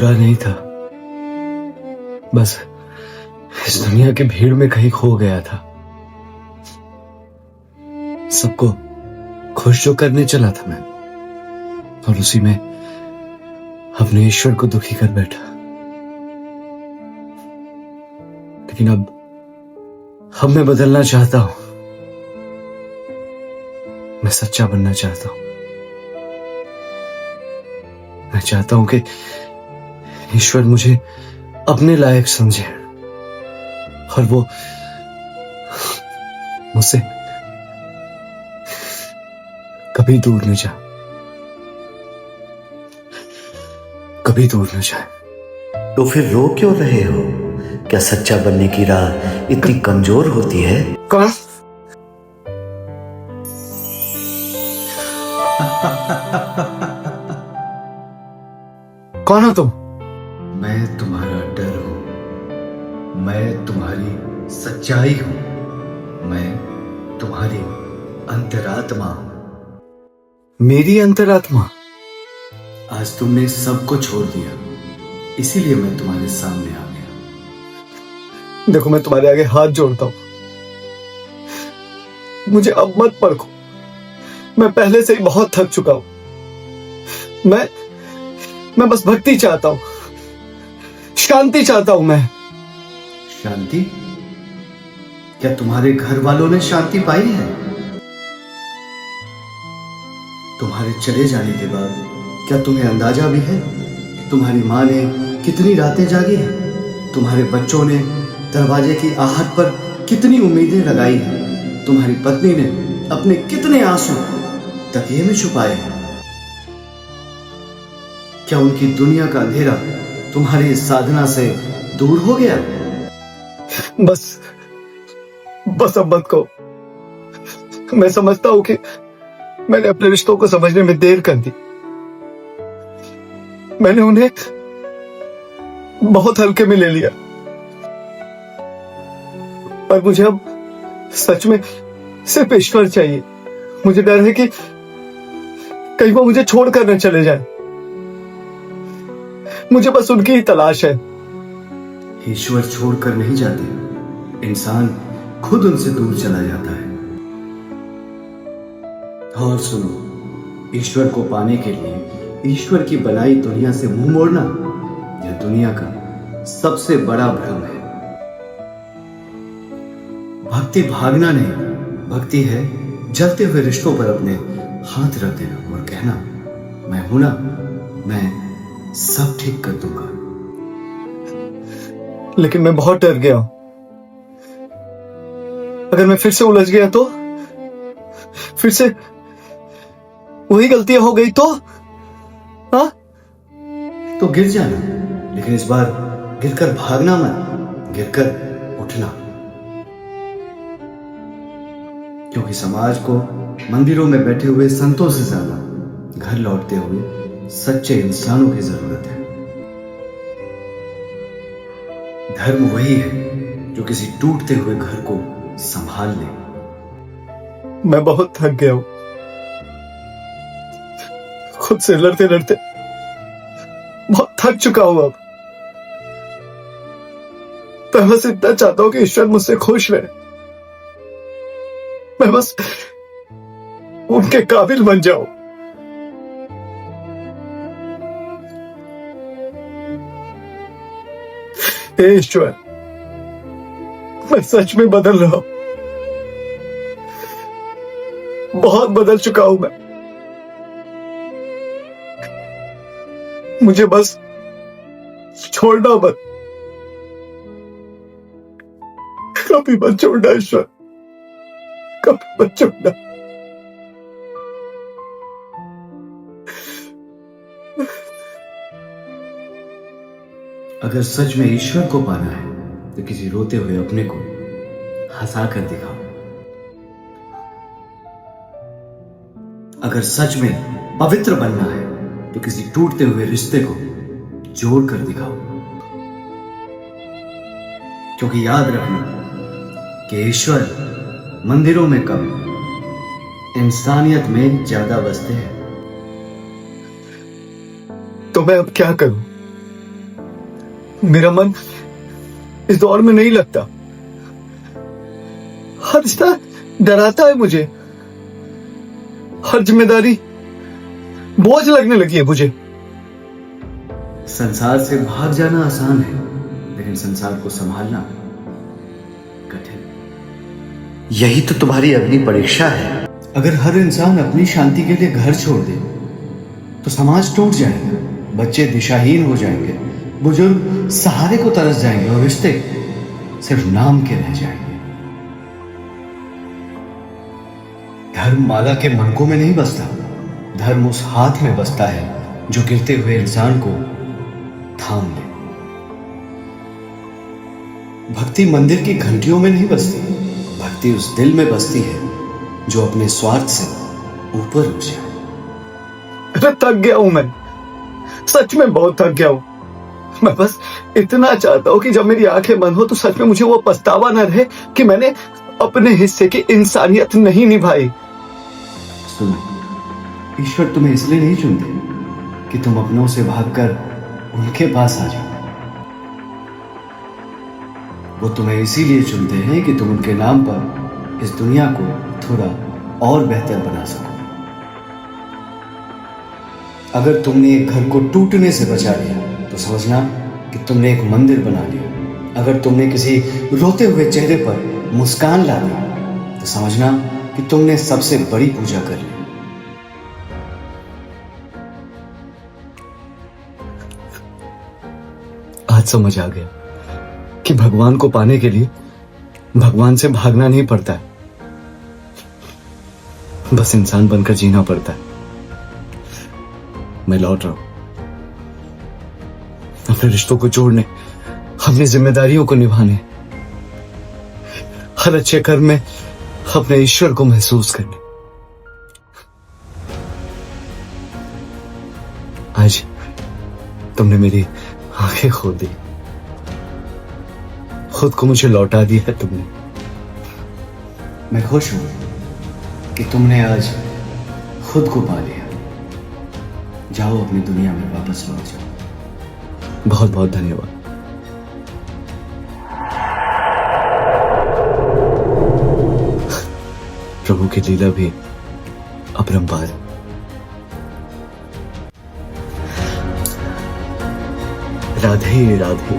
भटका नहीं था, बस इस दुनिया की भीड़ में कहीं खो गया था। सबको खुश जो करने चला था मैं, और उसी में अपने ईश्वर को दुखी कर बैठा। लेकिन अब मैं बदलना चाहता हूं। मैं सच्चा बनना चाहता हूं। मैं चाहता हूं कि ईश्वर मुझे अपने लायक समझे और वो मुझसे कभी दूर न जाए, कभी दूर न जाए। तो फिर रो क्यों रहे हो? क्या सच्चा बनने की राह इतनी कमजोर होती है? कौन? कौन हो तुम? मैं तुम्हारा डर हूं, मैं तुम्हारी सच्चाई हूं, मैं तुम्हारी अंतरात्मा हूं। मेरी अंतरात्मा? आज तुमने सबको छोड़ दिया, इसीलिए मैं तुम्हारे सामने आ गया। देखो, मैं तुम्हारे आगे हाथ जोड़ता हूं, मुझे अब मत परखो। मैं पहले से ही बहुत थक चुका हूं। मैं बस भक्ति चाहता हूं, शांति चाहता हूं मैं। शांति? क्या तुम्हारे घर वालों ने शांति पाई है? तुम्हारे चले जाने के बाद क्या तुम्हें अंदाजा भी है कि तुम्हारी मां ने कितनी रातें जागी हैं? तुम्हारे बच्चों ने दरवाजे की आहट पर कितनी उम्मीदें लगाई हैं? तुम्हारी पत्नी ने अपने कितने आंसू तकिए में छुपाए हैं? क्या उनकी दुनिया का अंधेरा तुम्हारी साधना से दूर हो गया? बस अब मत कहो। मैं समझता हूं कि मैंने अपने रिश्तों को समझने में देर कर दी। मैंने उन्हें बहुत हल्के में ले लिया, पर मुझे अब सच में सिर्फ ईश्वर चाहिए। मुझे डर है कि कहीं वो मुझे छोड़कर न चले जाए। मुझे बस उनकी ही तलाश है। ईश्वर छोड़कर नहीं जाते, इंसान खुद उनसे दूर चला जाता है। और सुनो, ईश्वर को पाने के लिए ईश्वर की बनाई दुनिया से मुंह मोड़ना यह दुनिया का सबसे बड़ा भ्रम है। भक्ति भागना नहीं, भक्ति है जलते हुए रिश्तों पर अपने हाथ रख देना और कहना, मैं हूं ना, मैं सब ठीक कर दूंगा। लेकिन मैं बहुत डर गया हूं। अगर मैं फिर से उलझ गया तो, फिर से वही गलतियां हो गई तो? हाँ? तो गिर जाना, लेकिन इस बार गिरकर भागना मत, गिरकर उठना। क्योंकि समाज को मंदिरों में बैठे हुए संतों से ज्यादा घर लौटते हुए सच्चे इंसानों की जरूरत है। धर्म वही है जो किसी टूटते हुए घर को संभाल ले। मैं बहुत थक गया हूं, खुद से लड़ते लड़ते बहुत थक चुका हूं। अब मैं बस इतना चाहता हूं कि ईश्वर मुझसे खुश रहे। मैं बस उनके काबिल बन जाऊं। हे ईश्वर, मैं सच में बदल रहा हूं। बहुत बदल चुका हूं मैं। मुझे बस छोड़ना मत, कभी मत छोड़ना ईश्वर, कभी मत छोड़ना। अगर सच में ईश्वर को पाना है तो किसी रोते हुए अपने को हंसा कर दिखाओ। अगर सच में पवित्र बनना है तो किसी टूटते हुए रिश्ते को जोड़ कर दिखाओ। क्योंकि याद रखना कि ईश्वर मंदिरों में कम, इंसानियत में ज्यादा बसते हैं। तो मैं अब क्या करूं? मेरा मन इस दौर में नहीं लगता। हर रिश्ता डराता है मुझे, हर जिम्मेदारी बोझ लगने लगी है मुझे। संसार से भाग जाना आसान है, लेकिन संसार को संभालना कठिन। यही तो तुम्हारी अग्नि परीक्षा है। अगर हर इंसान अपनी शांति के लिए घर छोड़ दे तो समाज टूट जाएगा, बच्चे दिशाहीन हो जाएंगे, बुजुर्ग सहारे को तरस जाएंगे और रिश्ते सिर्फ नाम के रह जाएंगे। धर्म माला के मनकों में नहीं बसता, धर्म उस हाथ में बसता है जो गिरते हुए इंसान को थाम ले। भक्ति मंदिर की घंटियों में नहीं बसती, भक्ति उस दिल में बसती है जो अपने स्वार्थ से ऊपर उठ जाए। अरे थक गया हूं मैं, सच में बहुत थक गया हूं। मैं बस इतना चाहता हूं कि जब मेरी आंखें बंद हो तो सच में मुझे वो पछतावा न रहे कि मैंने अपने हिस्से की इंसानियत नहीं निभाई। सुनो, ईश्वर तुम्हें इसलिए नहीं चुनते कि तुम अपनों से भागकर उनके पास आ जाओ। वो तुम्हें इसीलिए चुनते हैं कि तुम उनके नाम पर इस दुनिया को थोड़ा और बेहतर बना सको। अगर तुमने एक घर को टूटने से बचा लिया तो समझना कि तुमने एक मंदिर बना लिया। अगर तुमने किसी रोते हुए चेहरे पर मुस्कान ला दी तो समझना कि तुमने सबसे बड़ी पूजा कर ली। आज समझ आ गया कि भगवान को पाने के लिए भगवान से भागना नहीं पड़ता है, बस इंसान बनकर जीना पड़ता है। मैं लौट रहा हूं अपने रिश्तों को जोड़ने, अपनी जिम्मेदारियों को निभाने, हर अच्छे कर्म में अपने ईश्वर को महसूस करने। आज तुमने मेरी आंखें खोल दी, खुद को मुझे लौटा दिया है तुमने। मैं खुश हूं कि तुमने आज खुद को पा लिया। जाओ अपनी दुनिया में वापस लौट जाओ। बहुत बहुत धन्यवाद। प्रभु की लीला भी अपरंपार है। राधे राधे।